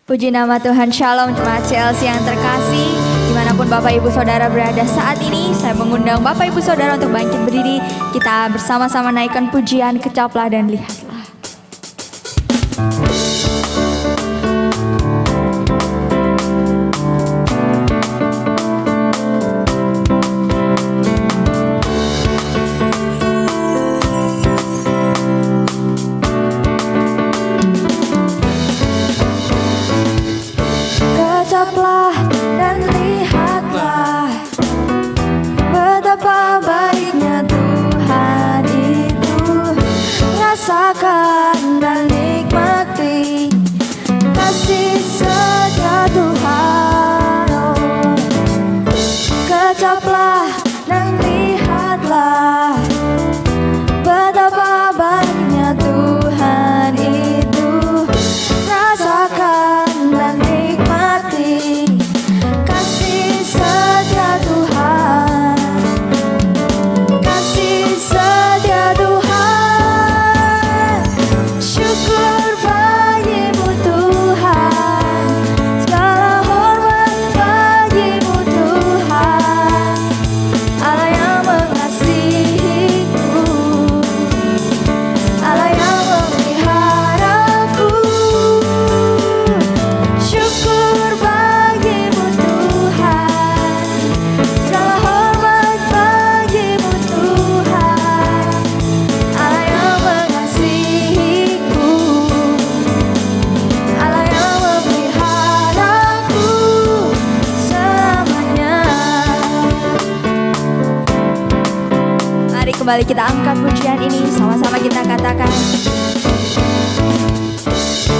Puji nama Tuhan, Shalom jemaat CLC yang terkasih. Dimanapun Bapak Ibu Saudara berada saat ini, saya mengundang Bapak Ibu Saudara untuk bangkit berdiri. Kita bersama-sama naikkan pujian, kecaplah dan lihatlah. Kecaplah dan lihatlah betapa baiknya Tuhan itu. Rasakan dan nikmati kasih setia Tuhan. Oh. Kecaplah dan lihatlah betapa baiknya Tuhan itu. Rasakan dan nikmati kasih setia Tuhan. Kasih setia Tuhan. Syukur bagimu Tuhan. Segala hormat bagimu Tuhan. Allah yang mengasihiku, Allah yang memeliharaku. Syukur bagimu Tuhan. Segala hormat bagimu Tuhan. Allah yang mengasihiku, Allah yang memeliharaku selamanya. Mari kembali kita angkat pujian ini, sama-sama kita katakan.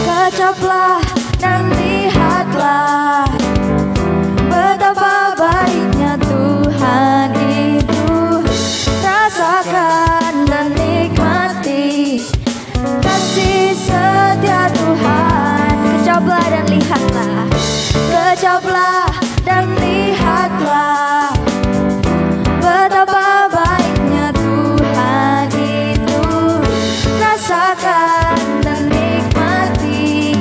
Kecaplah dan lihatlah betapa baiknya Tuhan itu. Rasakan dan nikmati kasih setia Tuhan. Kecaplah dan lihatlah. Kecaplah dan lihatlah betapa baiknya Tuhan itu. Rasakan dan nikmati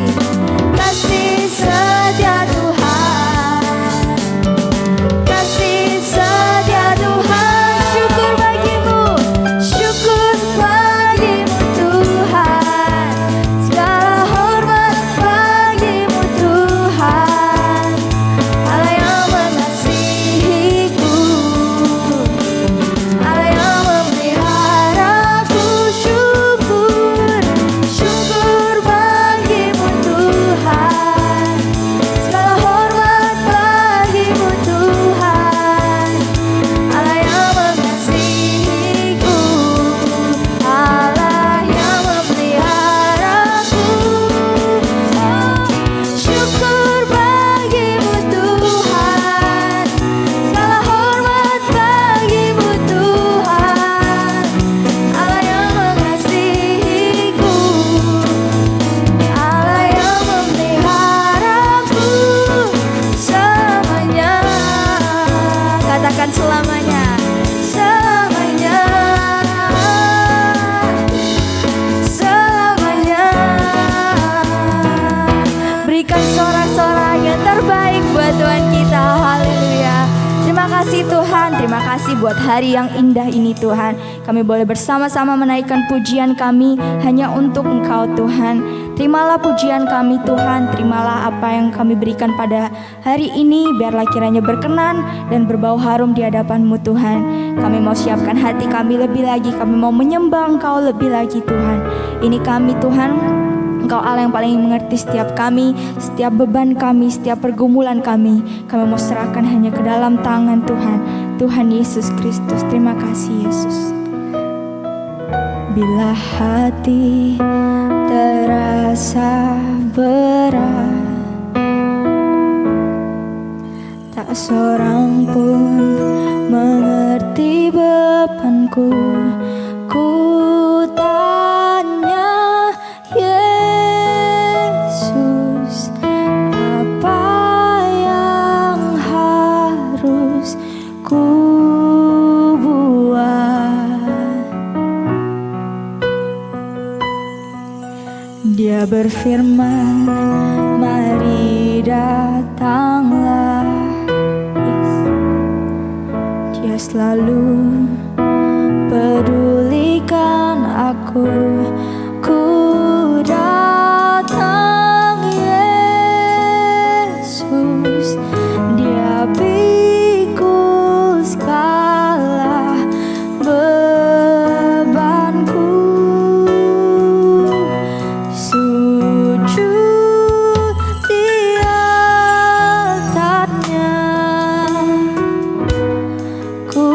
kasih setia Tuhan. Kasih setia Tuhan. Syukur bagimu, syukur bagimu Tuhan. Segala hormat bagimu Tuhan. Allah yang mengasihiku, Allah yang memeliharaku. Syukur, syukur bagimu Tuhan. Segala hormat bagimu Tuhan. Allah yang mengasihiku, Allah yang memeliharaku. Syukur bagimu Tuhan. Segala hormat bagimu Tuhan. Allah yang mengasihiku, Allah yang memeliharaku selamanya. Katakan selamanya, selamanya, selamanya. Berikan sorak-sorak yang terbaik buat Tuhan kita. Haleluya. Terima kasih Tuhan, terima kasih buat hari yang indah ini Tuhan. Kami boleh bersama-sama menaikkan pujian kami hanya untuk Engkau Tuhan. Terimalah pujian kami Tuhan, terimalah apa yang kami berikan pada hari ini. Biarlah kiranya berkenan dan berbau harum di hadapan-Mu Tuhan. Kami mau siapkan hati kami lebih lagi, kami mau menyembah Engkau lebih lagi Tuhan. Ini kami Tuhan, Engkau Allah yang paling mengerti setiap kami, setiap beban kami, setiap pergumulan kami. Kami mau serahkan hanya ke dalam tangan Tuhan, Tuhan Yesus Kristus. Terima kasih Yesus. Bila hati terasa berat, tak seorang pun mengerti bebanku. Ku tanya Yesus, apa yang harus ku buat? Dia berfirman, mari datanglah. Dia selalu pedulikan aku. Ku datang Yesus, Dia pikul segala bebanku. Sujud di altarnya, ku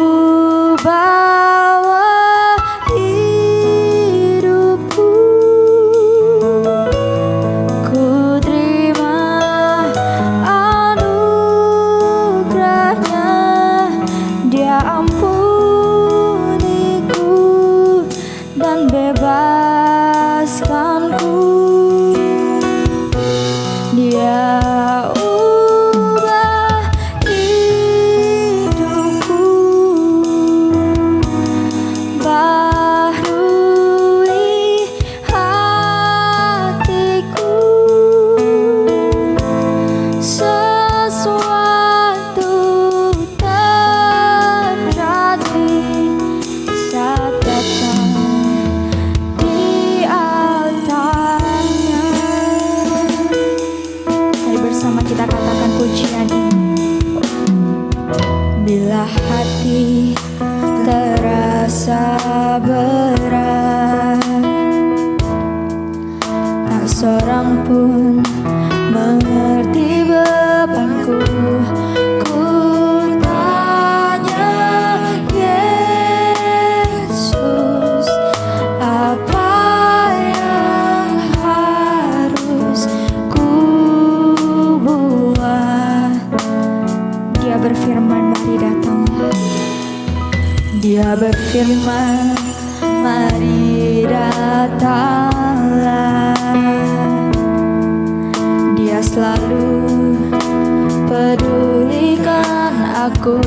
bawa hidupku. Ku terima anugerahnya, Dia ampuniku dan bebaskanku. Dia ubah hidupku, baharui hatiku. Sesuatu terjadi saat datang di altarnya. Mari bersama kita katakan pujian ini. Bila hati terasa berat, tak seorang pun mengerti bebanku. Ku tanya Yesus, apa yang harus ku buat? Dia berfirman, mari datanglah. Dia berfirman, mari datanglah. Dia selalu pedulikan aku.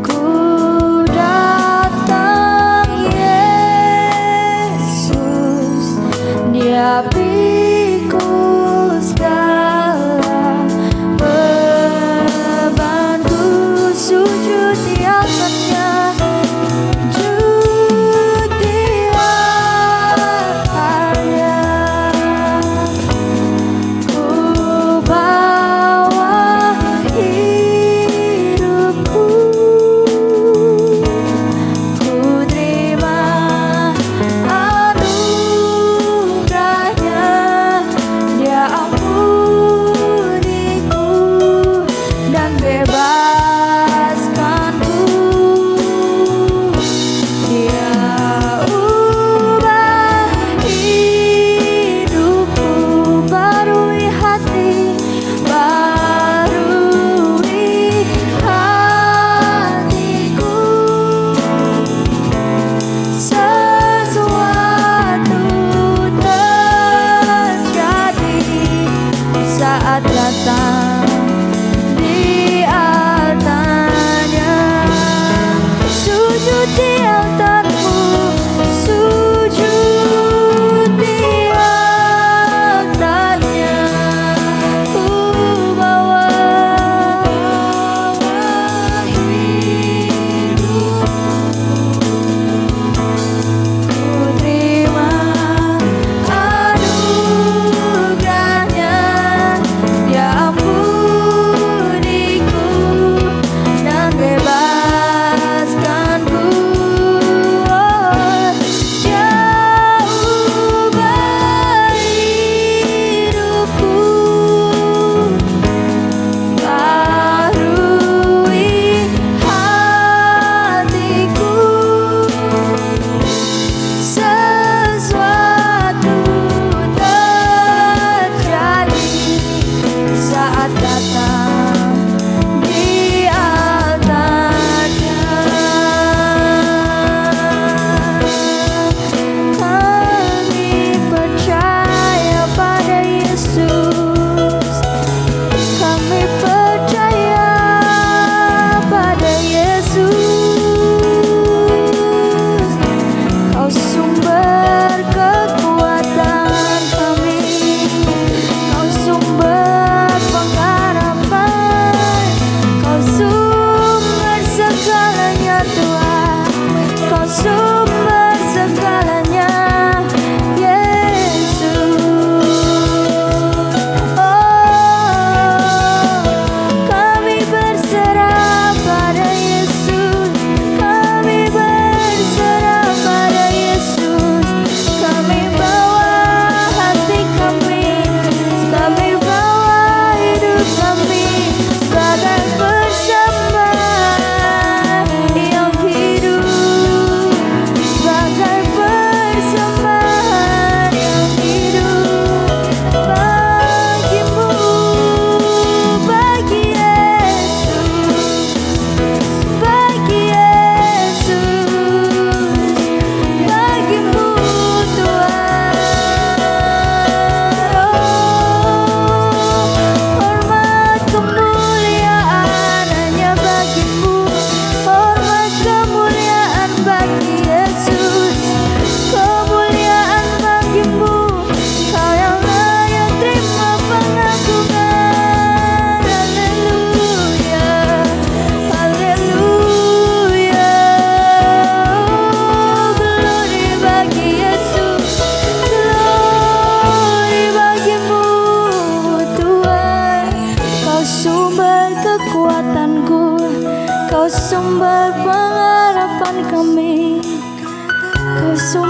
Ku datang Yesus, Dia pikul segala bebanku. Sujud di altarnya, sujud di altarnya. Ku bawa hidupku.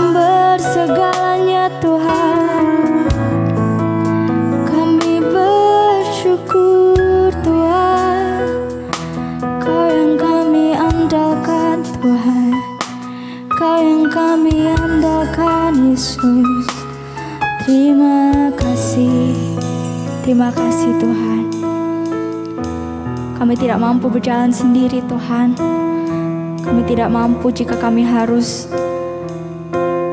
sumber segalanya Tuhan. Kami bersyukur Tuhan, Kau yang kami andalkan Tuhan, Kau yang kami andalkan Yesus. Terima kasih Tuhan. Kami tidak mampu berjalan sendiri Tuhan. Kami tidak mampu jika kami harus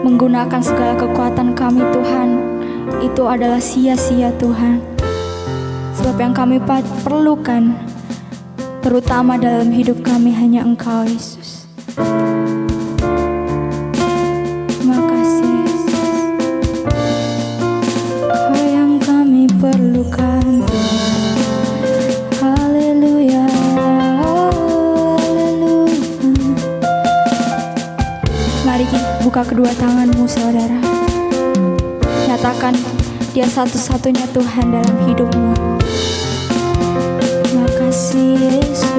menggunakan segala kekuatan kami Tuhan. Itu adalah sia-sia Tuhan. Sebab yang kami perlukan, terutama dalam hidup kami, hanya Engkau Yesus. Terima kasih Yesus. Kau yang kami perlukan Tuhan. Haleluya, haleluya. Mari kita buka kedua tanganmu saudara. Nyatakan Dia satu-satunya Tuhan dalam hidupmu. Terima kasih Yesus.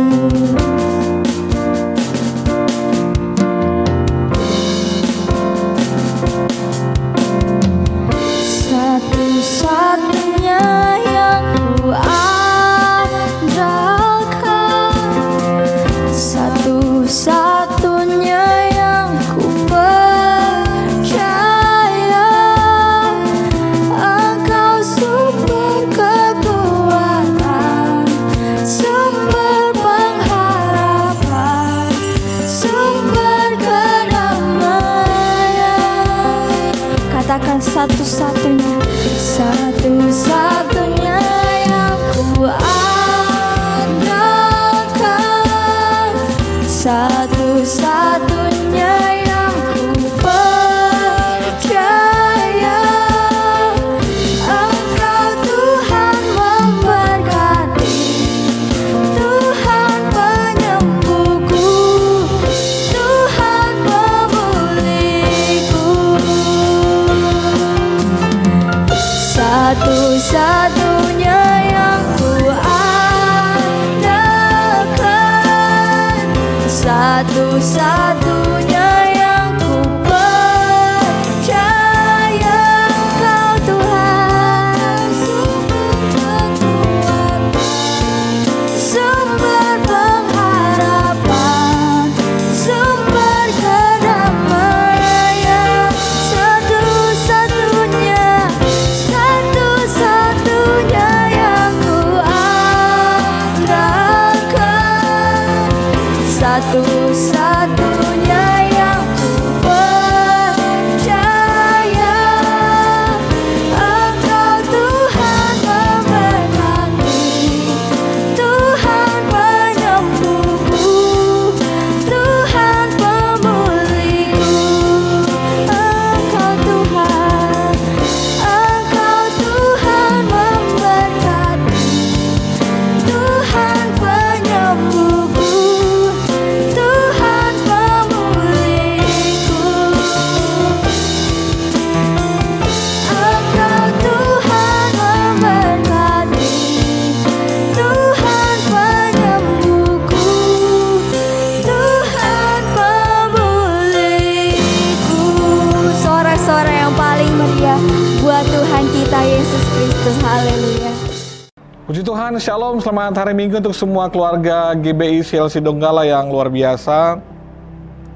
Satu-satunya yang ku andalkan, satu-satunya yang ku percaya, Engkau sumber kekuatan, sumber pengharapan, sumber kedamaian. Katakan satu-satunya, satu-satunya yang ku andalkan, satu-satunya yang ku percaya, Engkau Tuhan memberkati, Tuhan penyembuhku, Tuhan pemulihku. Satu-satunya yang ku andalkan, satu-satunya yang ku percaya, Engkau Tuhan sumber kekuatan, sumber pengharapan, sumber kedamaian. Satu-satunya, satu-satunya yang ku andalkan, satu-satunya yang ku percaya, Engkau Tuhan memberkati, Tuhan penyembuhku, Tuhan pemulihku. Engkau Tuhan, Engkau Tuhan memberkati, Tuhan penyembuhku, Tuhan pemulihku. Engkau Tuhan memberkati, Tuhan penyembuhku, Tuhan pemulihku. Sorak-sorak yang paling meriah buat Tuhan kita Yesus Kristus. Haleluya. Puji Tuhan, Shalom, selamat hari Minggu untuk semua keluarga GBI CLC Donggala yang luar biasa.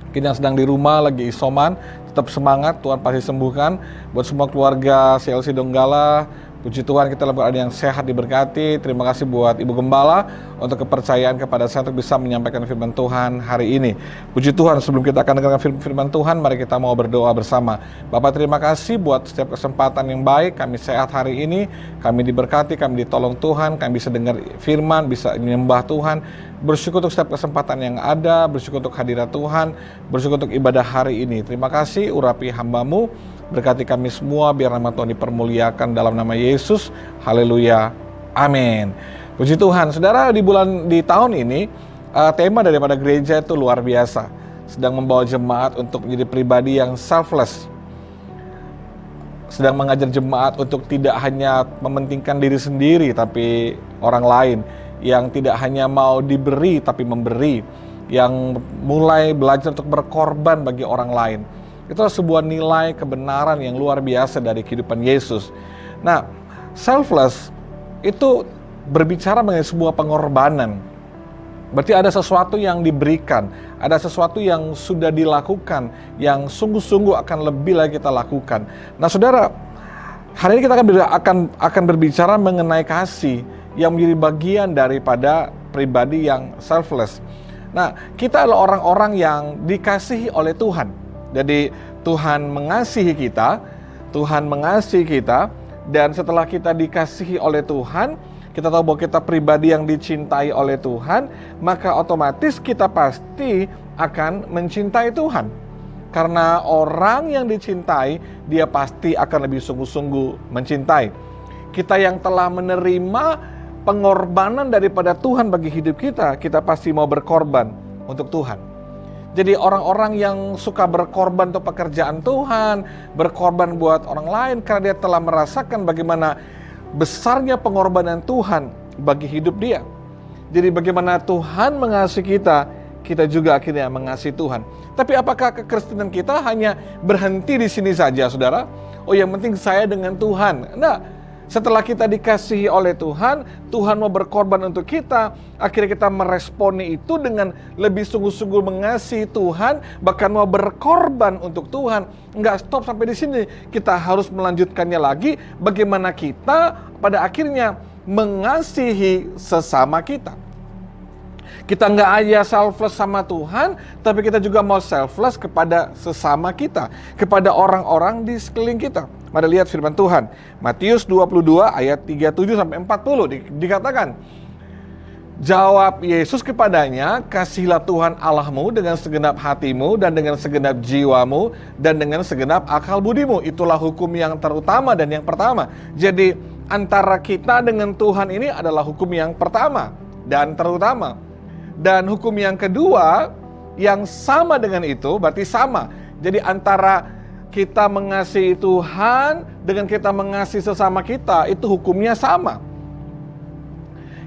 Mungkin yang sedang di rumah, lagi isoman, tetap semangat, Tuhan pasti sembuhkan. Buat semua keluarga CLC Donggala, puji Tuhan kita dalam keadaan yang sehat, diberkati. Terima kasih buat Ibu Gembala untuk kepercayaan kepada saya untuk bisa menyampaikan firman Tuhan hari ini. Puji Tuhan, sebelum kita akan dengarkan firman Tuhan, mari kita mau berdoa bersama. Bapak, terima kasih buat setiap kesempatan yang baik, kami sehat hari ini, kami diberkati, kami ditolong Tuhan, kami bisa dengar firman, bisa menyembah Tuhan. Bersyukur untuk setiap kesempatan yang ada, bersyukur untuk hadirat Tuhan, bersyukur untuk ibadah hari ini. Terima kasih, urapi hamba-Mu, berkati kami semua, biar nama Tuhan dipermuliakan dalam nama Yesus. Haleluya, amin. Puji Tuhan, saudara, di tahun ini tema daripada gereja itu luar biasa, sedang membawa jemaat untuk menjadi pribadi yang selfless, sedang mengajar jemaat untuk tidak hanya mementingkan diri sendiri tapi orang lain, yang tidak hanya mau diberi tapi memberi, yang mulai belajar untuk berkorban bagi orang lain. Itu sebuah nilai kebenaran yang luar biasa dari kehidupan Yesus. Nah, selfless itu berbicara mengenai sebuah pengorbanan. Berarti ada sesuatu yang diberikan, ada sesuatu yang sudah dilakukan, yang sungguh-sungguh akan lebih lagi kita lakukan. Nah, saudara, hari ini kita akan berbicara mengenai kasih yang menjadi bagian daripada pribadi yang selfless. Nah, kita adalah orang-orang yang dikasihi oleh Tuhan. Jadi Tuhan mengasihi kita, dan setelah kita dikasihi oleh Tuhan, kita tahu bahwa kita pribadi yang dicintai oleh Tuhan, maka otomatis kita pasti akan mencintai Tuhan. Karena orang yang dicintai, dia pasti akan lebih sungguh-sungguh mencintai. Kita yang telah menerima pengorbanan daripada Tuhan bagi hidup kita, kita pasti mau berkorban untuk Tuhan. Jadi orang-orang yang suka berkorban untuk pekerjaan Tuhan, berkorban buat orang lain karena dia telah merasakan bagaimana besarnya pengorbanan Tuhan bagi hidup dia. Jadi bagaimana Tuhan mengasihi kita, kita juga akhirnya mengasihi Tuhan. Tapi apakah kekristenan kita hanya berhenti di sini saja, saudara? Oh, yang penting saya dengan Tuhan. Nah, setelah kita dikasihi oleh Tuhan, Tuhan mau berkorban untuk kita, akhirnya kita meresponi itu dengan lebih sungguh-sungguh mengasihi Tuhan, bahkan mau berkorban untuk Tuhan. Enggak stop sampai di sini, kita harus melanjutkannya lagi, bagaimana kita pada akhirnya mengasihi sesama kita. Kita nggak aja selfless sama Tuhan, tapi kita juga mau selfless kepada sesama kita, kepada orang-orang di sekeliling kita. Mari lihat firman Tuhan. Matius 22 ayat 37-40 dikatakan, jawab Yesus kepadanya, kasihilah Tuhan Allahmu dengan segenap hatimu dan dengan segenap jiwamu dan dengan segenap akal budimu. Itulah hukum yang terutama dan yang pertama. Jadi antara kita dengan Tuhan ini adalah hukum yang pertama dan terutama. Dan hukum yang kedua yang sama dengan itu berarti sama. Jadi antara kita mengasihi Tuhan dengan kita mengasihi sesama kita, itu hukumnya sama.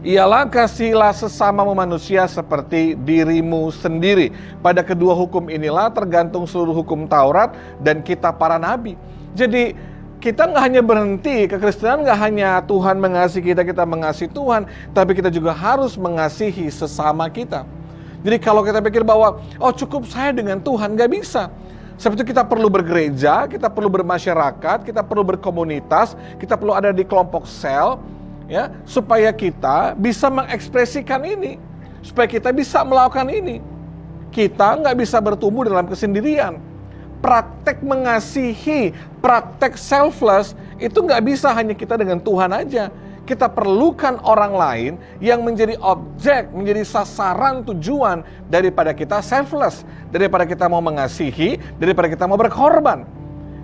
Ialah kasihilah sesamamu manusia seperti dirimu sendiri. Pada kedua hukum inilah tergantung seluruh hukum Taurat dan kitab para nabi. Jadi kita nggak hanya berhenti, kekristenan nggak hanya Tuhan mengasihi kita, kita mengasihi Tuhan, tapi kita juga harus mengasihi sesama kita. Jadi kalau kita pikir bahwa, oh cukup saya dengan Tuhan, nggak bisa. Seperti kita perlu bergereja, kita perlu bermasyarakat, kita perlu berkomunitas, kita perlu ada di kelompok sel, ya, supaya kita bisa mengekspresikan ini, supaya kita bisa melakukan ini. Kita nggak bisa bertumbuh dalam kesendirian. Praktek mengasihi, praktek selfless, itu nggak bisa hanya kita dengan Tuhan aja. Kita perlukan orang lain yang menjadi objek, menjadi sasaran tujuan daripada kita selfless, daripada kita mau mengasihi, daripada kita mau berkorban.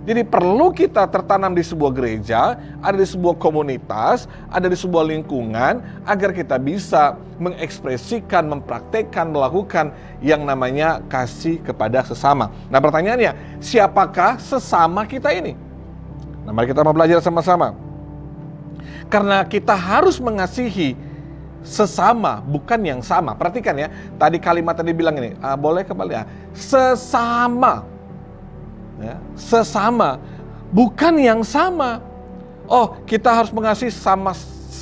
Jadi perlu kita tertanam di sebuah gereja, ada di sebuah komunitas, ada di sebuah lingkungan, agar kita bisa mengekspresikan, mempraktekkan, melakukan yang namanya kasih kepada sesama. Nah pertanyaannya, siapakah sesama kita ini? Nah mari kita mau belajar sama-sama. Karena kita harus mengasihi sesama, bukan yang sama. Perhatikan ya, tadi kalimat tadi bilang ini, boleh kembali ya, sesama. Ya, sesama, bukan yang sama. Oh, kita harus mengasihi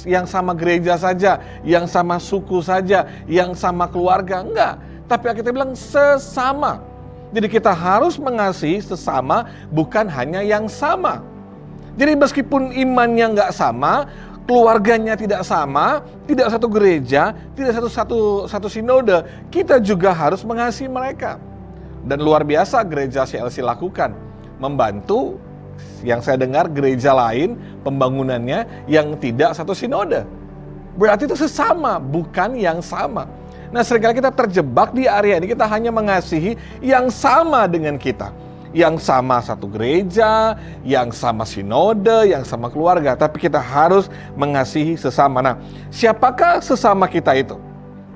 yang sama gereja saja, yang sama suku saja, yang sama keluarga. Enggak, tapi kita bilang sesama. Jadi kita harus mengasihi sesama, bukan hanya yang sama. Jadi meskipun imannya enggak sama, keluarganya tidak sama, tidak satu gereja, tidak satu sinode, kita juga harus mengasihi mereka. Dan luar biasa gereja CLC lakukan, membantu yang saya dengar gereja lain pembangunannya yang tidak satu sinode. Berarti itu sesama, bukan yang sama. Nah seringkali kita terjebak di area ini, kita hanya mengasihi yang sama dengan kita. Yang sama satu gereja, yang sama sinode, yang sama keluarga. Tapi kita harus mengasihi sesama. Nah siapakah sesama kita itu?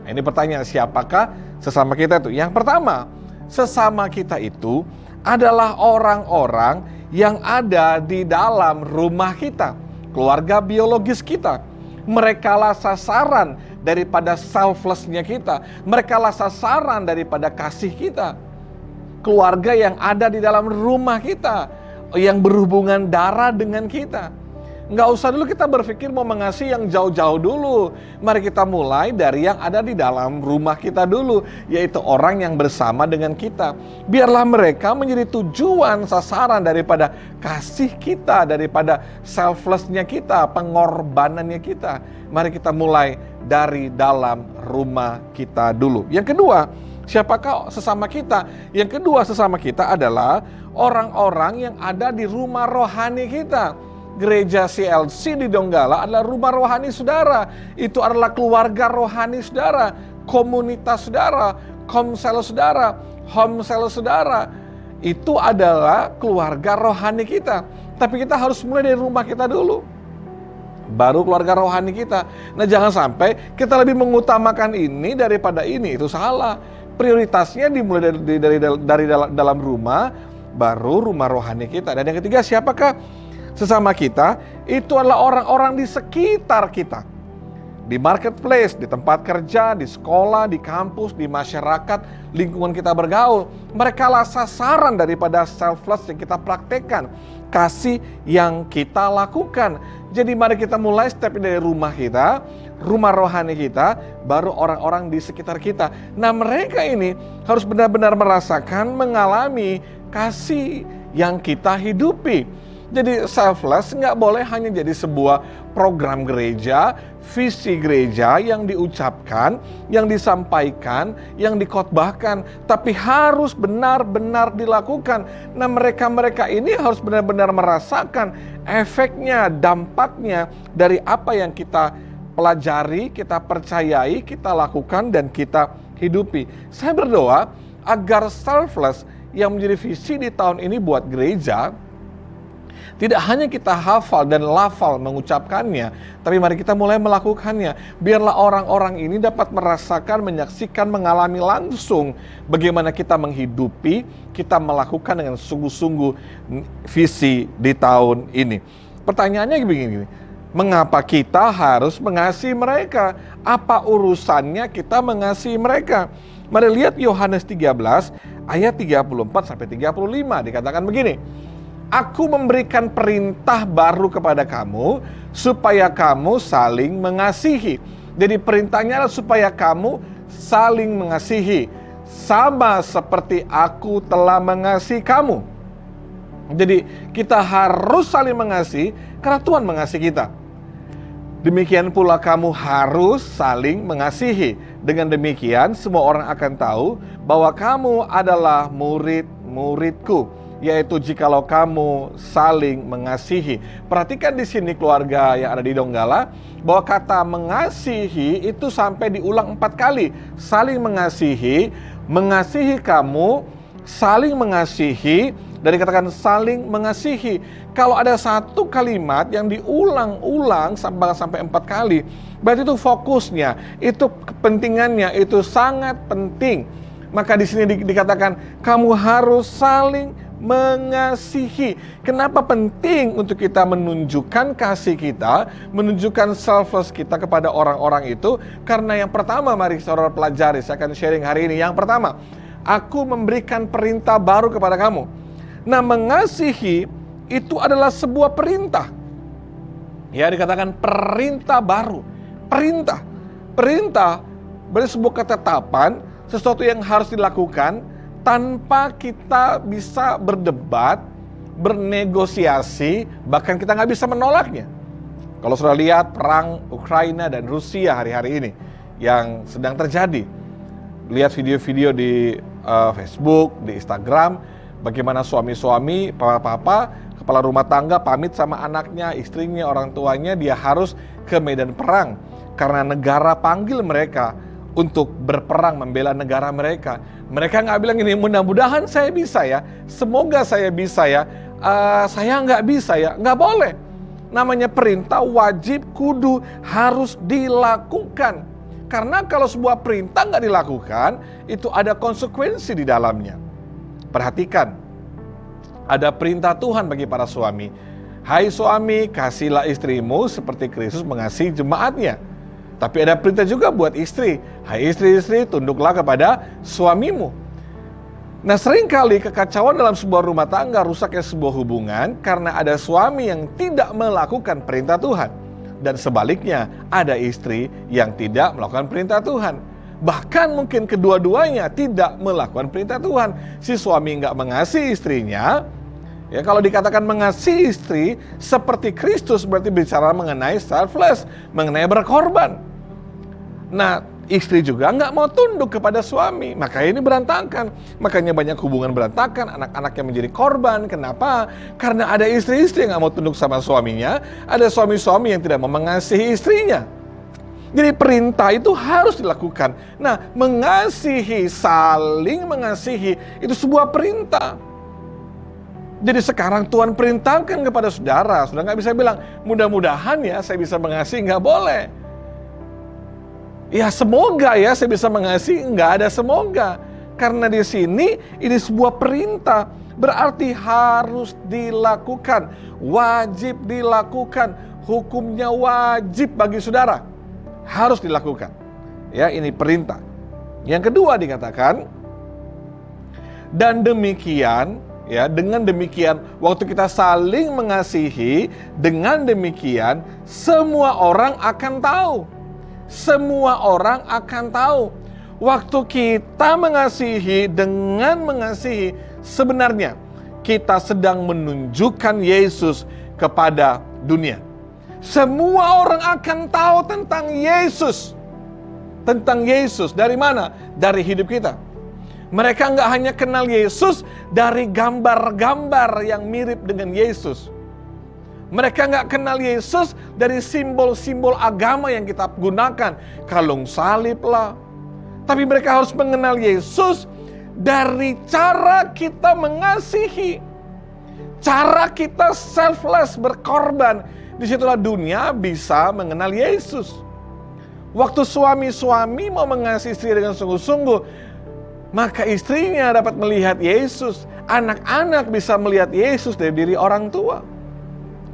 Nah, ini pertanyaan, siapakah sesama kita itu? Yang pertama, sesama kita itu adalah orang-orang yang ada di dalam rumah kita, keluarga biologis kita. Merekalah sasaran daripada selflessnya kita. Merekalah sasaran daripada kasih kita. keluarga yang ada di dalam rumah kita, yang berhubungan darah dengan kita. Nggak usah dulu kita berpikir mau mengasihi yang jauh-jauh dulu. Mari kita mulai dari yang ada di dalam rumah kita dulu, yaitu orang yang bersama dengan kita. Biarlah mereka menjadi tujuan sasaran daripada kasih kita, daripada selflessnya kita, pengorbanannya kita. Mari kita mulai dari dalam rumah kita dulu. Yang kedua, siapakah sesama kita? Yang kedua sesama kita adalah orang-orang yang ada di rumah rohani kita. Gereja CLC di Donggala adalah rumah rohani saudara. Itu adalah keluarga rohani saudara, komunitas saudara, komsel saudara, homesel saudara. Itu adalah keluarga rohani kita. Tapi kita harus mulai dari rumah kita dulu, baru keluarga rohani kita. Nah, jangan sampai kita lebih mengutamakan ini daripada ini. Itu salah. Prioritasnya dimulai dari dalam rumah, baru rumah rohani kita. Dan yang ketiga, siapakah sesama kita? Itu adalah orang-orang di sekitar kita. Di marketplace, di tempat kerja, di sekolah, di kampus, di masyarakat, lingkungan kita bergaul. Mereka lah sasaran daripada selfless yang kita praktekkan, kasih yang kita lakukan. Jadi mari kita mulai step dari rumah kita, rumah rohani kita, baru orang-orang di sekitar kita. Nah, mereka ini harus benar-benar merasakan, mengalami kasih yang kita hidupi. Jadi selfless nggak boleh hanya jadi sebuah program gereja, visi gereja yang diucapkan, yang disampaikan, yang dikhotbahkan, tapi harus benar-benar dilakukan. Nah, mereka-mereka ini harus benar-benar merasakan efeknya, dampaknya dari apa yang kita pelajari, kita percayai, kita lakukan, dan kita hidupi. Saya berdoa agar selfless yang menjadi visi di tahun ini buat gereja, tidak hanya kita hafal dan lafal mengucapkannya, tapi mari kita mulai melakukannya. Biarlah orang-orang ini dapat merasakan, menyaksikan, mengalami langsung bagaimana kita menghidupi, kita melakukan dengan sungguh-sungguh visi di tahun ini. Pertanyaannya begini, mengapa kita harus mengasihi mereka? Apa urusannya kita mengasihi mereka? Mari lihat Yohanes 13 ayat 34 sampai 35, dikatakan begini. Aku memberikan perintah baru kepada kamu, supaya kamu saling mengasihi. Jadi perintahnya adalah supaya kamu saling mengasihi, sama seperti aku telah mengasihi kamu. Jadi kita harus saling mengasihi, karena Tuhan mengasihi kita. Demikian pula kamu harus saling mengasihi. Dengan demikian semua orang akan tahu bahwa kamu adalah murid-muridku, yaitu jikalau kamu saling mengasihi. Perhatikan di sini keluarga yang ada di Donggala, bahwa kata mengasihi itu sampai diulang 4 kali. Saling mengasihi, mengasihi kamu, saling mengasihi, dan dikatakan saling mengasihi. Kalau ada satu kalimat yang diulang-ulang sampai 4 kali, berarti itu fokusnya, itu kepentingannya, itu sangat penting. Maka di sini dikatakan kamu harus saling mengasihi. Kenapa penting untuk kita menunjukkan kasih kita, menunjukkan selfless kita kepada orang-orang itu? Karena yang pertama, mari saudara pelajari, saya akan sharing hari ini. Yang pertama, aku memberikan perintah baru kepada kamu. Nah, mengasihi itu adalah sebuah perintah. Ya, dikatakan perintah baru. Perintah berarti sebuah ketetapan, sesuatu yang harus dilakukan tanpa kita bisa berdebat, bernegosiasi, bahkan kita nggak bisa menolaknya. Kalau sudah lihat perang Ukraina dan Rusia hari-hari ini yang sedang terjadi, lihat video-video di Facebook, di Instagram, bagaimana suami-suami, papa-papa, kepala rumah tangga pamit sama anaknya, istrinya, orang tuanya, dia harus ke medan perang karena negara panggil mereka untuk berperang membela negara mereka. Mereka nggak bilang ini, mudah-mudahan saya bisa ya, semoga saya bisa ya, saya nggak bisa ya, nggak boleh. Namanya perintah wajib, kudu, harus dilakukan. Karena kalau sebuah perintah nggak dilakukan, itu ada konsekuensi di dalamnya. Perhatikan, ada perintah Tuhan bagi para suami. Hai suami, kasihlah istrimu seperti Kristus mengasihi jemaatnya. Tapi ada perintah juga buat istri. Hai istri-istri, tunduklah kepada suamimu. Nah, seringkali kekacauan dalam sebuah rumah tangga, rusaknya sebuah hubungan karena ada suami yang tidak melakukan perintah Tuhan. Dan sebaliknya, ada istri yang tidak melakukan perintah Tuhan. Bahkan mungkin kedua-duanya tidak melakukan perintah Tuhan. Si suami nggak mengasihi istrinya. Ya, kalau dikatakan mengasihi istri seperti Kristus berarti bicara mengenai selfless, mengenai berkorban. Nah, istri juga nggak mau tunduk kepada suami, maka ini berantakan. Makanya banyak hubungan berantakan, anak-anak yang menjadi korban. Kenapa? Karena ada istri-istri yang nggak mau tunduk sama suaminya, ada suami-suami yang tidak mau mengasihi istrinya. Jadi perintah itu harus dilakukan. Nah, mengasihi, saling mengasihi, itu sebuah perintah. Jadi sekarang Tuhan perintahkan kepada saudara, saudara nggak bisa bilang, mudah-mudahan ya saya bisa mengasihi, nggak boleh. Ya semoga ya saya bisa mengasihi, nggak ada semoga. Karena di sini ini sebuah perintah, berarti harus dilakukan, wajib dilakukan, hukumnya wajib bagi saudara, harus dilakukan. Ya, ini perintah. Yang kedua dikatakan, dan demikian, ya dengan demikian, waktu kita saling mengasihi, dengan demikian semua orang akan tahu. Semua orang akan tahu. Waktu kita mengasihi, dengan mengasihi, sebenarnya kita sedang menunjukkan Yesus kepada dunia. Semua orang akan tahu tentang Yesus. Tentang Yesus. Dari mana? Dari hidup kita. Mereka nggak hanya kenal Yesus dari gambar-gambar yang mirip dengan Yesus. Mereka nggak kenal Yesus dari simbol-simbol agama yang kita gunakan. Kalung salib lah. Tapi mereka harus mengenal Yesus dari cara kita mengasihi. Cara kita selfless, berkorban. Disitulah dunia bisa mengenal Yesus. Waktu suami-suami mau mengasihi istri dengan sungguh-sungguh, maka istrinya dapat melihat Yesus. Anak-anak bisa melihat Yesus dari diri orang tua.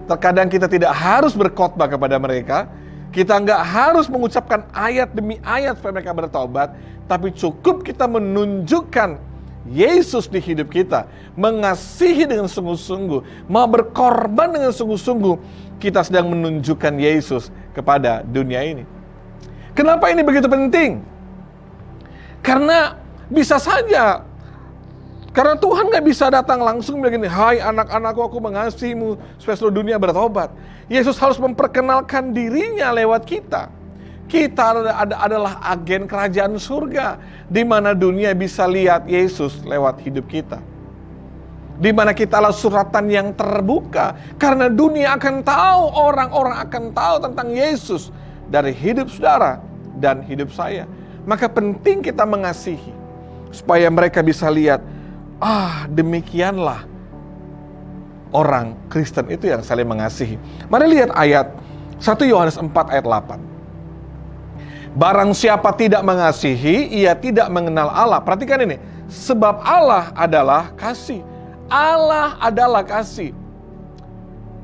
Terkadang kita tidak harus berkhotbah kepada mereka. Kita nggak harus mengucapkan ayat demi ayat supaya mereka bertobat. Tapi cukup kita menunjukkan Yesus di hidup kita. Mengasihi dengan sungguh-sungguh. Mau berkorban dengan sungguh-sungguh. Kita sedang menunjukkan Yesus kepada dunia ini. Kenapa ini begitu penting? Karena bisa saja, karena Tuhan gak bisa datang langsung begini, hai anak-anakku, aku mengasihimu supaya seluruh dunia bertobat. Yesus harus memperkenalkan dirinya lewat kita. Kita adalah agen kerajaan surga, di mana dunia bisa lihat Yesus lewat hidup kita. Di mana kita adalah suratan yang terbuka, karena dunia akan tahu, orang-orang akan tahu tentang Yesus dari hidup saudara dan hidup saya. Maka penting kita mengasihi, supaya mereka bisa lihat, demikianlah orang Kristen itu yang saling mengasihi. Mari lihat ayat 1 Yohanes 4 ayat 8. Barang siapa tidak mengasihi, ia tidak mengenal Allah. Perhatikan ini, sebab Allah adalah kasih. Allah adalah kasih.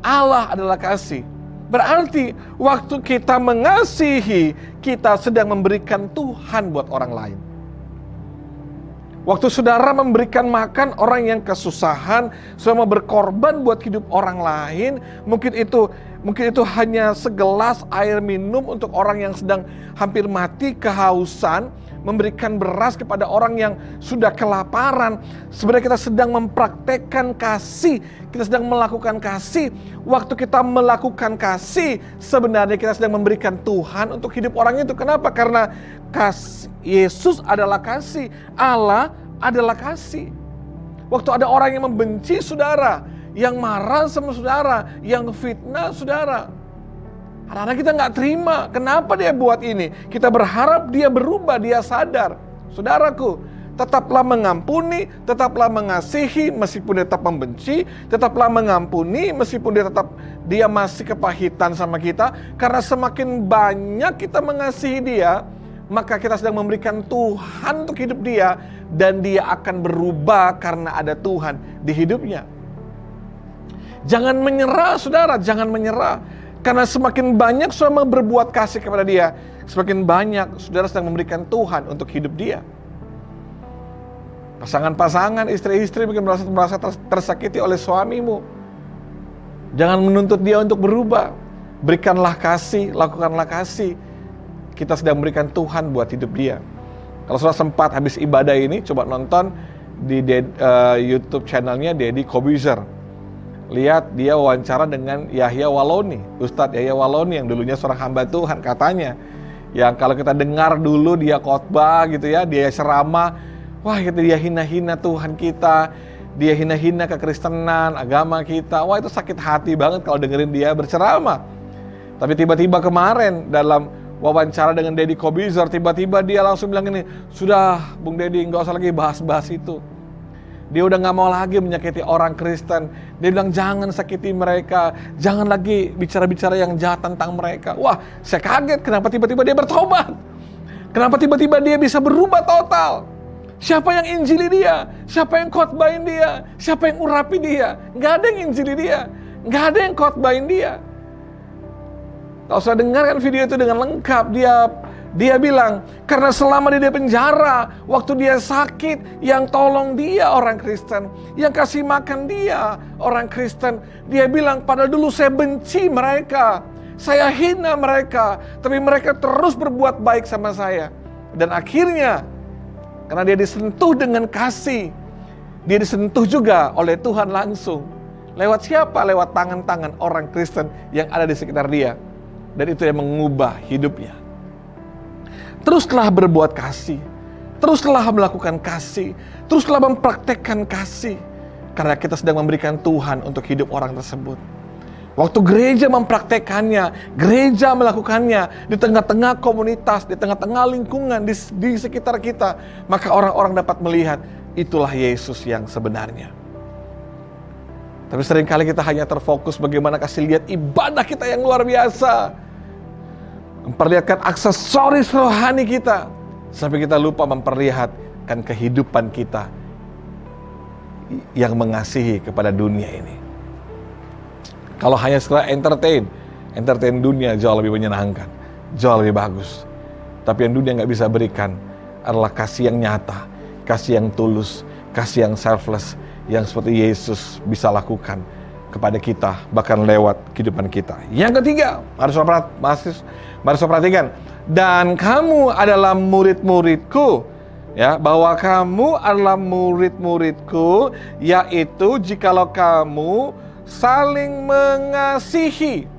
Allah adalah kasih. Berarti waktu kita mengasihi, kita sedang memberikan Tuhan buat orang lain. Waktu saudara memberikan makan orang yang kesusahan, selama berkorban buat hidup orang lain, mungkin itu hanya segelas air minum untuk orang yang sedang hampir mati kehausan, memberikan beras kepada orang yang sudah kelaparan. Sebenarnya kita sedang mempraktekkan kasih, kita sedang melakukan kasih. Waktu kita melakukan kasih, sebenarnya kita sedang memberikan Tuhan untuk hidup orang itu. Kenapa? Karena Yesus adalah kasih, Allah adalah kasih. Waktu ada orang yang membenci saudara, yang marah sama saudara, yang fitnah saudara, karena kita nggak terima, kenapa dia buat ini? Kita berharap dia berubah, dia sadar. Saudaraku, tetaplah mengampuni, tetaplah mengasihi meskipun dia tetap membenci, tetaplah mengampuni meskipun dia masih kepahitan sama kita. Karena semakin banyak kita mengasihi dia, maka kita sedang memberikan Tuhan untuk hidup dia, dan dia akan berubah karena ada Tuhan di hidupnya. Jangan menyerah saudara, jangan menyerah. Karena semakin banyak saudara berbuat kasih kepada dia, semakin banyak saudara sedang memberikan Tuhan untuk hidup dia. Pasangan-pasangan, istri-istri mungkin merasa tersakiti oleh suamimu. Jangan menuntut dia untuk berubah. Berikanlah kasih, lakukanlah kasih. Kita sedang memberikan Tuhan buat hidup dia. Kalau sudah sempat habis ibadah ini, coba nonton di YouTube channelnya Deddy Kobuzer. Lihat dia wawancara dengan Yahya Waloni, Ustadz Yahya Waloni yang dulunya seorang hamba Tuhan katanya. Yang kalau kita dengar dulu dia khotbah gitu ya, dia ceramah, wah gitu dia hina-hina Tuhan kita, dia hina-hina kekristenan, agama kita. Wah itu sakit hati banget kalau dengerin dia berceramah. Tapi tiba-tiba kemarin dalam wawancara dengan Deddy Kobuzer, tiba-tiba dia langsung bilang ini, sudah Bung Deddy nggak usah lagi bahas-bahas itu. Dia udah gak mau lagi menyakiti orang Kristen. Dia bilang jangan sakiti mereka, jangan lagi bicara-bicara yang jahat tentang mereka. Wah, saya kaget kenapa tiba-tiba dia bertobat. Kenapa tiba-tiba dia bisa berubah total. Siapa yang injili dia? Siapa yang khotbahin dia? Siapa yang urapi dia? Gak ada yang injili dia, gak ada yang khotbahin dia. Kalau saya dengarkan video itu dengan lengkap, dia bilang, karena selama dia di penjara, waktu dia sakit, yang tolong dia orang Kristen, yang kasih makan dia orang Kristen. Dia bilang, padahal dulu saya benci mereka, saya hina mereka, tapi mereka terus berbuat baik sama saya. Dan akhirnya, karena dia disentuh dengan kasih, dia disentuh juga oleh Tuhan langsung. Lewat siapa? Lewat tangan-tangan orang Kristen yang ada di sekitar dia. Dan itu yang mengubah hidupnya. Teruslah berbuat kasih, teruslah melakukan kasih, teruslah mempraktekkan kasih. Karena kita sedang memberikan Tuhan untuk hidup orang tersebut. Waktu gereja mempraktekannya, gereja melakukannya di tengah-tengah komunitas, di tengah-tengah lingkungan, di sekitar kita, maka orang-orang dapat melihat itulah Yesus yang sebenarnya. Tapi seringkali kita hanya terfokus bagaimana kasih lihat ibadah kita yang luar biasa, memperlihatkan aksesoris rohani kita, sampai kita lupa memperlihatkan kehidupan kita yang mengasihi kepada dunia ini. Kalau hanya sekedar entertain dunia jauh lebih menyenangkan, jauh lebih bagus. Tapi yang dunia gak bisa berikan adalah kasih yang nyata, kasih yang tulus, kasih yang selfless, yang seperti Yesus bisa lakukan kepada kita, bahkan lewat kehidupan kita. Yang ketiga, mari saya perhatikan. Dan kamu adalah murid-muridku, ya, bahwa kamu adalah murid-muridku, yaitu jikalau kamu saling mengasihi.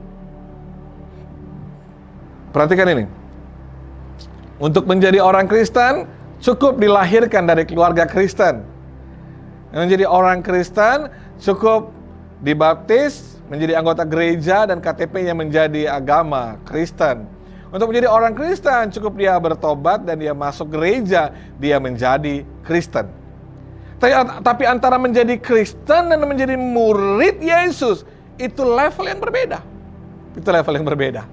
Perhatikan ini. Untuk menjadi orang Kristen, cukup dilahirkan dari keluarga Kristen. Menjadi orang Kristen, cukup dibaptis, menjadi anggota gereja, dan KTP-nya menjadi agama Kristen. Untuk menjadi orang Kristen, cukup dia bertobat dan dia masuk gereja, dia menjadi Kristen. Tapi antara menjadi Kristen dan menjadi murid Yesus, itu level yang berbeda. Itu level yang berbeda.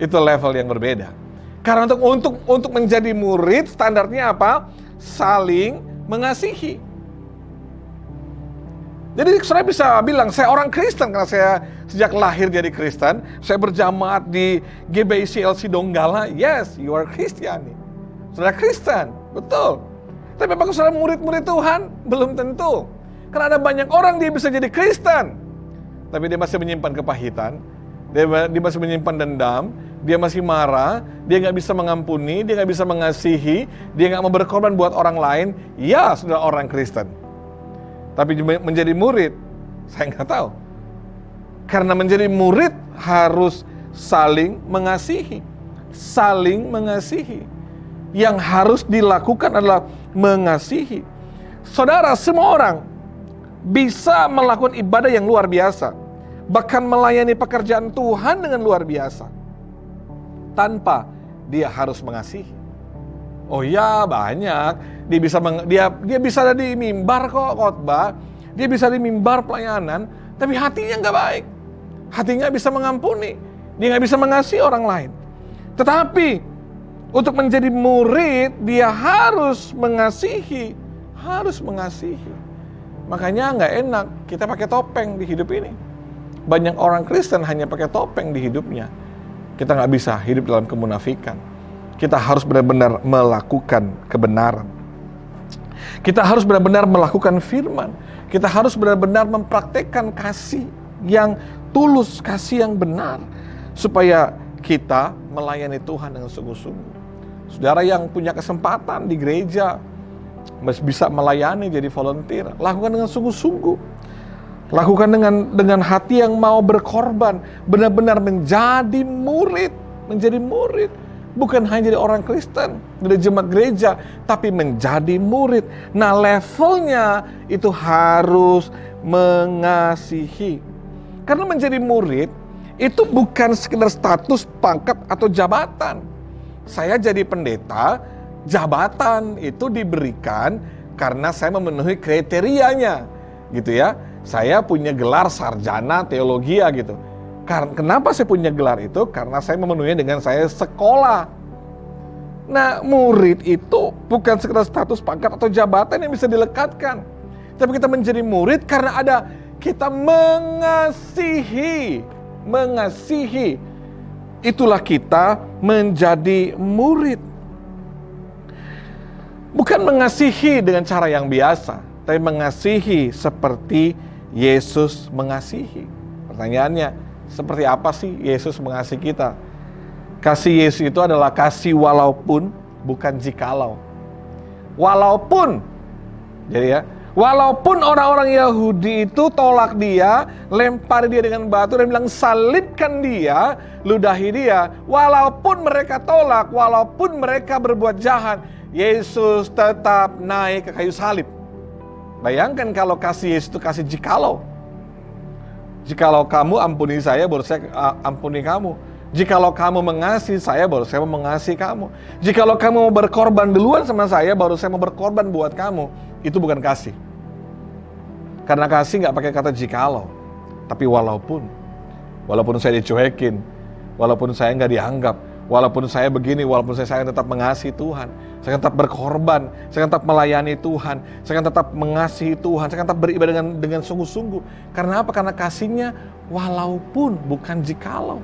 Itu level yang berbeda. Karena untuk menjadi murid, standarnya apa? Saling mengasihi. Jadi saya bisa bilang, saya orang Kristen karena saya sejak lahir jadi Kristen. Saya berjamaat di GBI CLC Donggala. Yes, you are Christian. Saudara Kristen, betul. Tapi apakah saudara murid-murid Tuhan? Belum tentu. Karena ada banyak orang dia bisa jadi Kristen, tapi dia masih menyimpan kepahitan, dia masih menyimpan dendam, dia masih marah, dia gak bisa mengampuni, dia gak bisa mengasihi, dia gak mau berkorban buat orang lain. Ya, saudara orang Kristen. Tapi menjadi murid, saya nggak tahu. Karena menjadi murid harus saling mengasihi. Saling mengasihi. Yang harus dilakukan adalah mengasihi. Saudara, semua orang bisa melakukan ibadah yang luar biasa. Bahkan melayani pekerjaan Tuhan dengan luar biasa. Tanpa dia harus mengasihi. Oh ya, banyak. Dia bisa ada di mimbar kok khotbah, dia bisa di mimbar pelayanan, tapi hatinya nggak baik, hatinya bisa mengampuni, dia nggak bisa mengasihi orang lain. Tetapi untuk menjadi murid dia harus mengasihi, Makanya nggak enak kita pakai topeng di hidup ini. Banyak orang Kristen hanya pakai topeng di hidupnya. Kita nggak bisa hidup dalam kemunafikan. Kita harus benar-benar melakukan kebenaran. Kita harus benar-benar melakukan firman. Kita harus benar-benar mempraktekkan kasih yang tulus, kasih yang benar, supaya kita melayani Tuhan dengan sungguh-sungguh. Saudara yang punya kesempatan di gereja bisa melayani jadi volunteer, lakukan dengan sungguh-sungguh. Lakukan dengan hati yang mau berkorban, benar-benar menjadi murid. Bukan hanya jadi orang Kristen, dari jemaat gereja, tapi menjadi murid. Nah, levelnya itu harus mengasihi. Karena menjadi murid itu bukan sekedar status, pangkat, atau jabatan. Saya jadi pendeta, jabatan itu diberikan karena saya memenuhi kriterianya, gitu ya. Saya punya gelar sarjana teologia gitu. Kenapa saya punya gelar itu? Karena saya memenuhinya dengan saya sekolah. Nah, murid itu bukan sekedar status, pangkat, atau jabatan yang bisa dilekatkan. Tapi kita menjadi murid karena ada kita mengasihi. Itulah kita menjadi murid. Bukan mengasihi dengan cara yang biasa, tapi mengasihi seperti Yesus mengasihi. Pertanyaannya, seperti apa sih Yesus mengasihi kita? Kasih Yesus itu adalah kasih walaupun, bukan jikalau. Walaupun. Jadi ya, walaupun orang-orang Yahudi itu tolak dia, lempar dia dengan batu dan bilang salibkan dia, ludahi dia. Walaupun mereka tolak, walaupun mereka berbuat jahat, Yesus tetap naik ke kayu salib. Bayangkan kalau kasih Yesus itu kasih jikalau. Jikalau kamu ampuni saya, baru saya ampuni kamu. Jikalau kamu mengasihi saya, baru saya mau mengasihi kamu. Jikalau kamu mau berkorban duluan sama saya, baru saya mau berkorban buat kamu. Itu bukan kasih. Karena kasih nggak pakai kata jikalau, tapi walaupun saya dicuekin, walaupun saya nggak dianggap, walaupun saya begini, walaupun saya tetap mengasihi Tuhan, saya tetap berkorban, saya tetap melayani Tuhan, saya tetap mengasihi Tuhan, saya tetap beribadah dengan sungguh-sungguh. Karena apa? Karena kasihnya walaupun, bukan jikalau.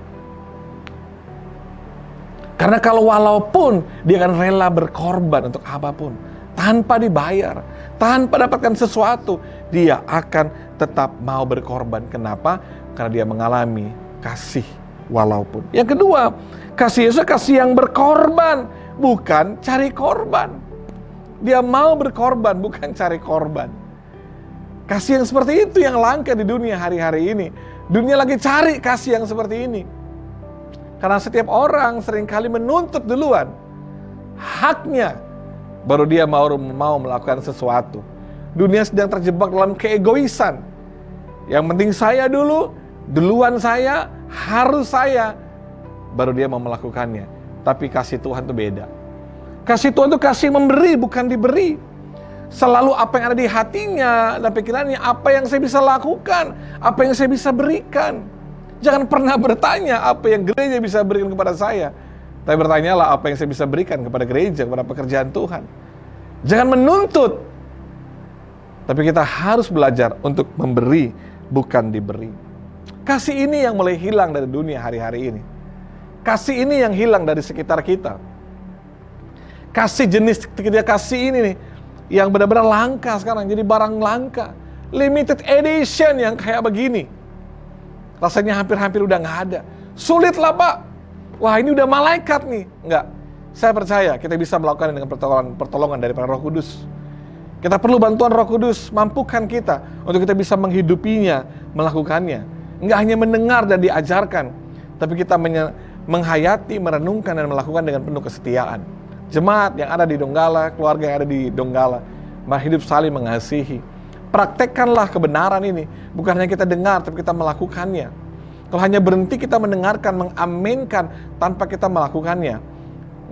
Karena kalau walaupun, dia akan rela berkorban untuk apapun, tanpa dibayar, tanpa dapatkan sesuatu, dia akan tetap mau berkorban. Kenapa? Karena dia mengalami kasih walaupun. Yang kedua, kasih Yesus kasih yang berkorban, bukan cari korban. Dia mau berkorban, bukan cari korban. Kasih yang seperti itu yang langka di dunia hari-hari ini. Dunia lagi cari kasih yang seperti ini. Karena setiap orang seringkali menuntut duluan haknya, baru dia mau melakukan sesuatu. Dunia sedang terjebak dalam keegoisan. Yang penting saya dulu, duluan saya, harus saya, baru dia mau melakukannya. Tapi kasih Tuhan itu beda. Kasih Tuhan itu kasih memberi, bukan diberi. Selalu apa yang ada di hatinya dan pikirannya, apa yang saya bisa lakukan, apa yang saya bisa berikan. Jangan pernah bertanya apa yang gereja bisa berikan kepada saya, tapi bertanyalah apa yang saya bisa berikan kepada gereja, kepada pekerjaan Tuhan. Jangan menuntut, tapi kita harus belajar untuk memberi, bukan diberi. Kasih ini yang mulai hilang dari dunia hari-hari ini. Kasih ini yang hilang dari sekitar kita. Kasih jenis ketiga kasih ini nih, yang benar-benar langka sekarang, jadi barang langka. Limited edition yang kayak begini. Rasanya hampir-hampir udah gak ada. Sulit lah Pak. Wah ini udah malaikat nih. Enggak. Saya percaya kita bisa melakukan dengan pertolongan dari Roh Kudus. Kita perlu bantuan Roh Kudus. Mampukan kita untuk kita bisa menghidupinya, melakukannya. Enggak hanya mendengar dan diajarkan, tapi kita menghayati, merenungkan dan melakukan dengan penuh kesetiaan. Jemaat yang ada di Donggala, keluarga yang ada di Donggala, mari hidup saling mengasihi. Praktekkanlah kebenaran ini. Bukan hanya kita dengar, tapi kita melakukannya. Kalau hanya berhenti kita mendengarkan, mengaminkan tanpa kita melakukannya,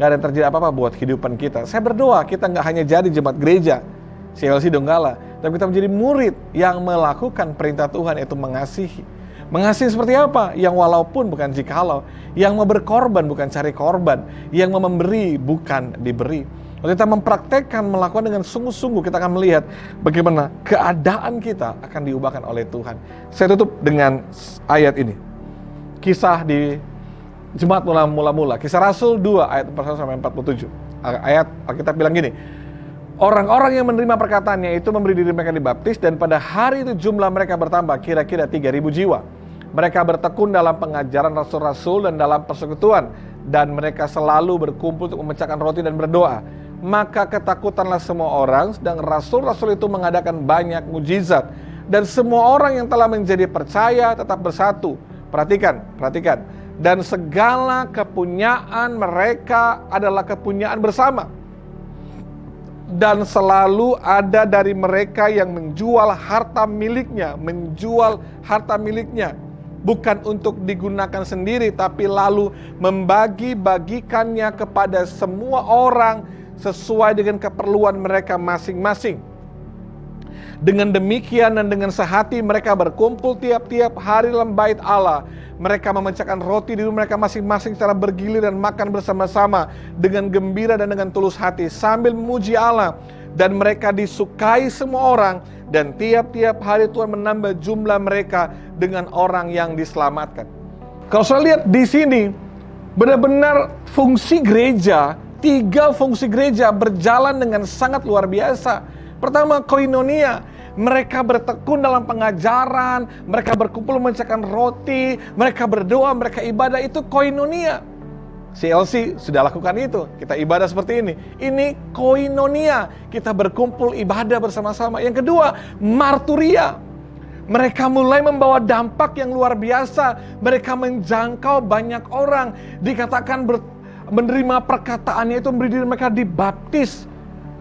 gak ada yang terjadi apa-apa buat kehidupan kita. Saya berdoa kita gak hanya jadi jemaat gereja CLC Donggala, tapi kita menjadi murid yang melakukan perintah Tuhan, yaitu mengasihi. Mengasihi seperti apa? Yang walaupun, bukan jikalau. Yang mau berkorban, bukan cari korban. Yang mau memberi, bukan diberi. Kalau kita mempraktekkan, melakukan dengan sungguh-sungguh, kita akan melihat bagaimana keadaan kita akan diubahkan oleh Tuhan. Saya tutup dengan ayat ini. Kisah di Jemaat Mula-Mula, Kisah Rasul 2 ayat 41-47. Ayat Alkitab bilang gini, Orang-orang yang menerima perkataannya itu memberi diri mereka dibaptis, dan pada hari itu jumlah mereka bertambah kira-kira 3.000 jiwa. Mereka bertekun dalam pengajaran rasul-rasul dan dalam persekutuan, dan mereka selalu berkumpul untuk memecahkan roti dan berdoa. Maka ketakutanlah semua orang, sedang rasul-rasul itu mengadakan banyak mujizat, dan semua orang yang telah menjadi percaya tetap bersatu. Perhatikan. Dan segala kepunyaan mereka adalah kepunyaan bersama. Dan selalu ada dari mereka yang menjual harta miliknya, bukan untuk digunakan sendiri, tapi lalu membagi-bagikannya kepada semua orang sesuai dengan keperluan mereka masing-masing. Dengan demikian dan dengan sehati mereka berkumpul tiap-tiap hari dalam bait Allah. Mereka memecahkan roti di rumah mereka masing-masing secara bergilir dan makan bersama-sama dengan gembira dan dengan tulus hati sambil memuji Allah. Dan mereka disukai semua orang, dan tiap-tiap hari Tuhan menambah jumlah mereka dengan orang yang diselamatkan. Kalau saya lihat di sini, benar-benar fungsi gereja, 3 fungsi gereja berjalan dengan sangat luar biasa. Pertama, koinonia. Mereka bertekun dalam pengajaran, mereka berkumpul memecahkan roti, mereka berdoa, mereka ibadah, itu koinonia. CLC sudah lakukan itu, kita ibadah seperti ini. Ini koinonia, kita berkumpul ibadah bersama-sama. Yang kedua, marturia. Mereka mulai membawa dampak yang luar biasa, mereka menjangkau banyak orang. Dikatakan menerima perkataannya itu memberi diri mereka dibaptis.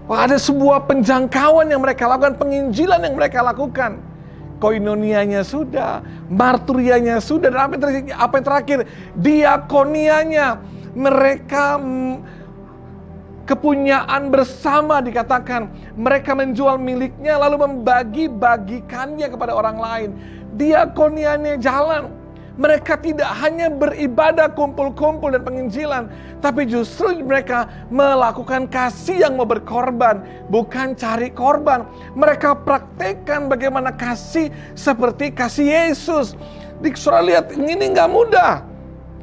Wah, ada sebuah penjangkauan yang mereka lakukan, penginjilan yang mereka lakukan. Koinonianya sudah, marturianya sudah, dan apa yang terakhir? Diakonianya. Mereka kepunyaan bersama dikatakan. Mereka menjual miliknya lalu membagi-bagikannya kepada orang lain. Diakonianya jalan. Mereka tidak hanya beribadah kumpul-kumpul dan penginjilan, tapi justru mereka melakukan kasih yang mau berkorban, bukan cari korban. Mereka praktekkan bagaimana kasih seperti kasih Yesus. Saudara lihat, ini nggak mudah,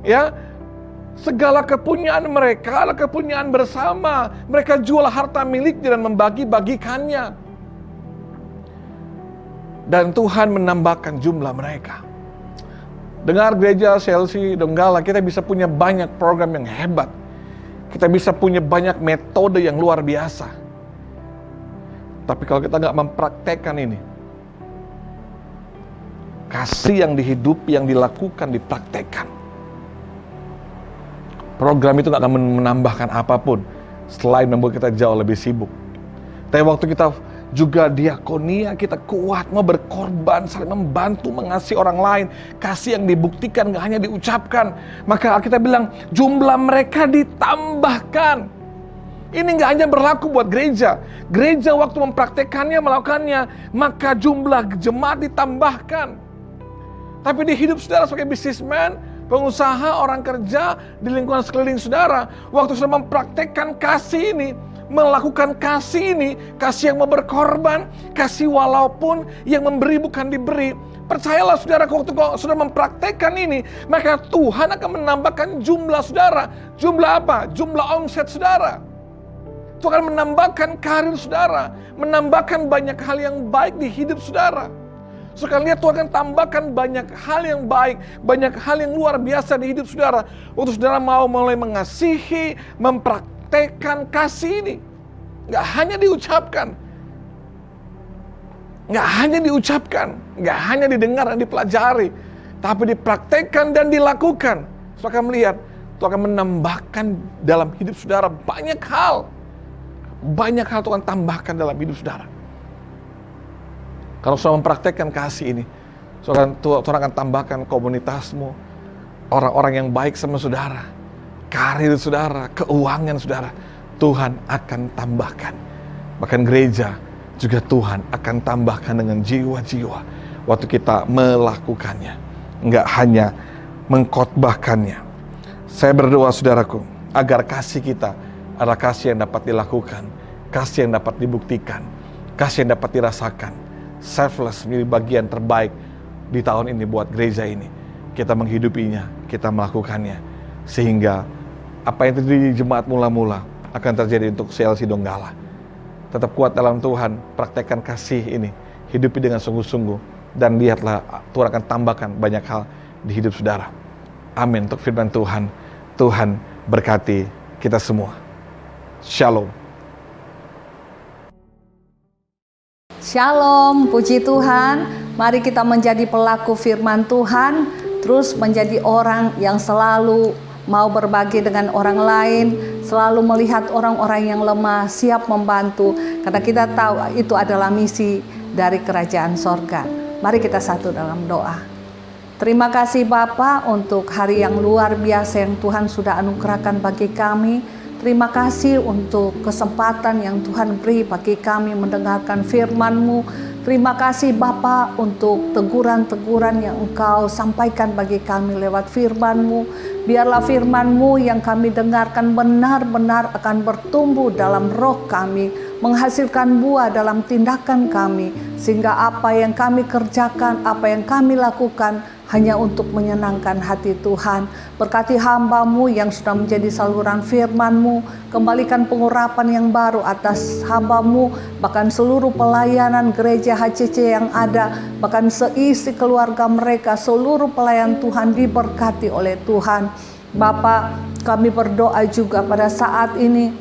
ya. Segala kepunyaan mereka adalah kepunyaan bersama. Mereka jual harta miliknya dan membagi-bagikannya. Dan Tuhan menambahkan jumlah mereka. Dengar gereja CLC Donggala, kita bisa punya banyak program yang hebat. Kita bisa punya banyak metode yang luar biasa. Tapi kalau kita nggak mempraktekkan ini, kasih yang dihidupi, yang dilakukan, dipraktekkan, program itu nggak akan menambahkan apapun selain membuat kita jauh lebih sibuk. Tapi waktu kita juga diakonia, kita kuat, mau berkorban, saling membantu, mengasihi orang lain. Kasih yang dibuktikan, gak hanya diucapkan. Maka kita bilang, jumlah mereka ditambahkan. Ini gak hanya berlaku buat gereja. Gereja waktu mempraktekannya, melakukannya, maka jumlah jemaat ditambahkan. Tapi di hidup saudara sebagai businessman, pengusaha, orang kerja, di lingkungan sekeliling saudara, waktu saudara mempraktekkan kasih ini, melakukan kasih ini, kasih yang mau berkorban, kasih walaupun yang memberi bukan diberi. Percayalah saudara, waktu saudara mempraktekkan ini, maka Tuhan akan menambahkan jumlah saudara. Jumlah apa? Jumlah omset saudara. Tuhan akan menambahkan karir saudara, menambahkan banyak hal yang baik di hidup saudara. Saudara lihat, Tuhan akan tambahkan banyak hal yang baik, banyak hal yang luar biasa di hidup saudara. Waktu saudara mau mulai mengasihi, mempraktekkan kasih ini. Gak hanya diucapkan, gak hanya didengar dan dipelajari, tapi dipraktekkan dan dilakukan. Saudara akan melihat, Tuhan akan menambahkan dalam hidup saudara banyak hal. Banyak hal Tuhan tambahkan dalam hidup saudara. Kalau saudara mempraktekkan kasih ini, Tuhan akan tambahkan komunitasmu, orang-orang yang baik sama saudara, karir saudara, keuangan saudara, Tuhan akan tambahkan. Bahkan gereja juga Tuhan akan tambahkan dengan jiwa-jiwa waktu kita melakukannya, enggak hanya mengkhotbahkannya. Saya berdoa saudaraku, agar kasih kita adalah kasih yang dapat dilakukan, kasih yang dapat dibuktikan, kasih yang dapat dirasakan. Selfless menjadi bagian terbaik di tahun ini buat gereja ini. Kita menghidupinya, kita melakukannya, sehingga apa yang terjadi di jemaat mula-mula akan terjadi untuk CLC Donggala. tetap kuat dalam Tuhan, praktekkan kasih ini, hidupi dengan sungguh-sungguh, dan lihatlah Tuhan akan tambahkan banyak hal di hidup saudara. Amin. Untuk firman Tuhan, Tuhan berkati kita semua. Shalom. Shalom, puji Tuhan. Mari kita menjadi pelaku firman Tuhan, terus menjadi orang yang selalu mau berbagi dengan orang lain, selalu melihat orang-orang yang lemah, siap membantu, karena kita tahu itu adalah misi dari kerajaan sorga. Mari kita satu dalam doa. Terima kasih Bapa untuk hari yang luar biasa yang Tuhan sudah anugerahkan bagi kami. Terima kasih untuk kesempatan yang Tuhan beri bagi kami mendengarkan firman-Mu. Terima kasih Bapa untuk teguran-teguran yang Engkau sampaikan bagi kami lewat firman-Mu. Biarlah firman-Mu yang kami dengarkan benar-benar akan bertumbuh dalam roh kami, menghasilkan buah dalam tindakan kami, sehingga apa yang kami kerjakan, apa yang kami lakukan hanya untuk menyenangkan hati Tuhan. Berkati hamba-Mu yang sudah menjadi saluran firman-Mu, kembalikan pengurapan yang baru atas hamba-Mu, bahkan seluruh pelayanan gereja HCC yang ada, bahkan seisi keluarga mereka, seluruh pelayan Tuhan diberkati oleh Tuhan. Bapa, kami berdoa juga pada saat ini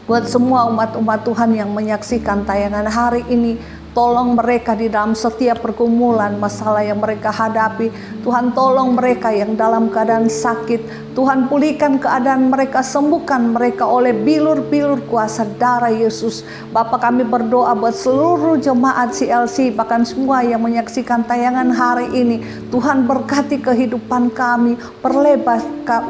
buat semua umat-umat Tuhan yang menyaksikan tayangan hari ini. Tolong mereka di dalam setiap pergumulan masalah yang mereka hadapi. Tuhan, tolong mereka yang dalam keadaan sakit. Tuhan, pulihkan keadaan mereka, sembuhkan mereka oleh bilur-bilur kuasa darah Yesus. Bapa, kami berdoa buat seluruh jemaat CLC, bahkan semua yang menyaksikan tayangan hari ini. Tuhan, berkati kehidupan kami, perlebar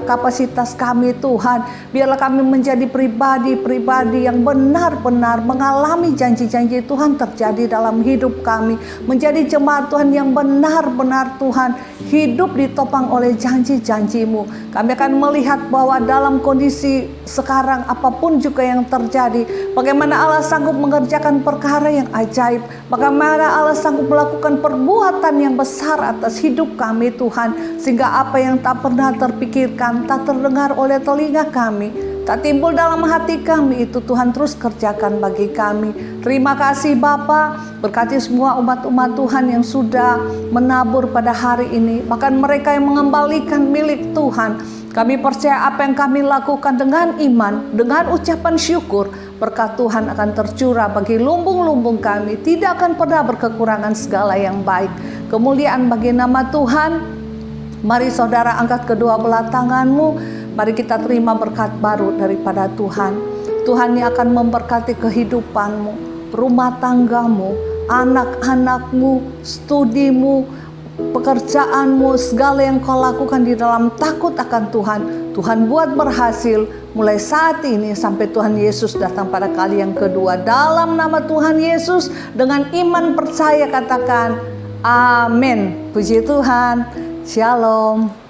kapasitas kami Tuhan. Biarlah kami menjadi pribadi-pribadi yang benar-benar mengalami janji-janji Tuhan terjadi dalam hidup kami, menjadi jemaat Tuhan yang benar-benar Tuhan hidup ditopang oleh janji-janji-Mu. Kami akan melihat bahwa dalam kondisi sekarang apapun juga yang terjadi, bagaimana Allah sanggup mengerjakan perkara yang ajaib, bagaimana Allah sanggup melakukan perbuatan yang besar atas hidup kami Tuhan, sehingga apa yang tak pernah terpikirkan, tak terdengar oleh telinga kami, tak timbul dalam hati kami, itu Tuhan terus kerjakan bagi kami. Terima kasih Bapa, berkati semua umat-umat Tuhan yang sudah menabur pada hari ini, bahkan mereka yang mengembalikan milik Tuhan. Kami percaya apa yang kami lakukan dengan iman, dengan ucapan syukur, berkat Tuhan akan tercurah bagi lumbung-lumbung kami, tidak akan pernah berkekurangan segala yang baik. Kemuliaan bagi nama Tuhan. Mari saudara angkat kedua belah tanganmu. Mari kita terima berkat baru daripada Tuhan. Tuhan yang akan memberkati kehidupanmu, rumah tanggamu, anak-anakmu, studimu, pekerjaanmu, segala yang kau lakukan di dalam takut akan Tuhan. Tuhan buat berhasil mulai saat ini sampai Tuhan Yesus datang pada kali yang kedua. Dalam nama Tuhan Yesus, dengan iman percaya katakan amin. Puji Tuhan. Shalom.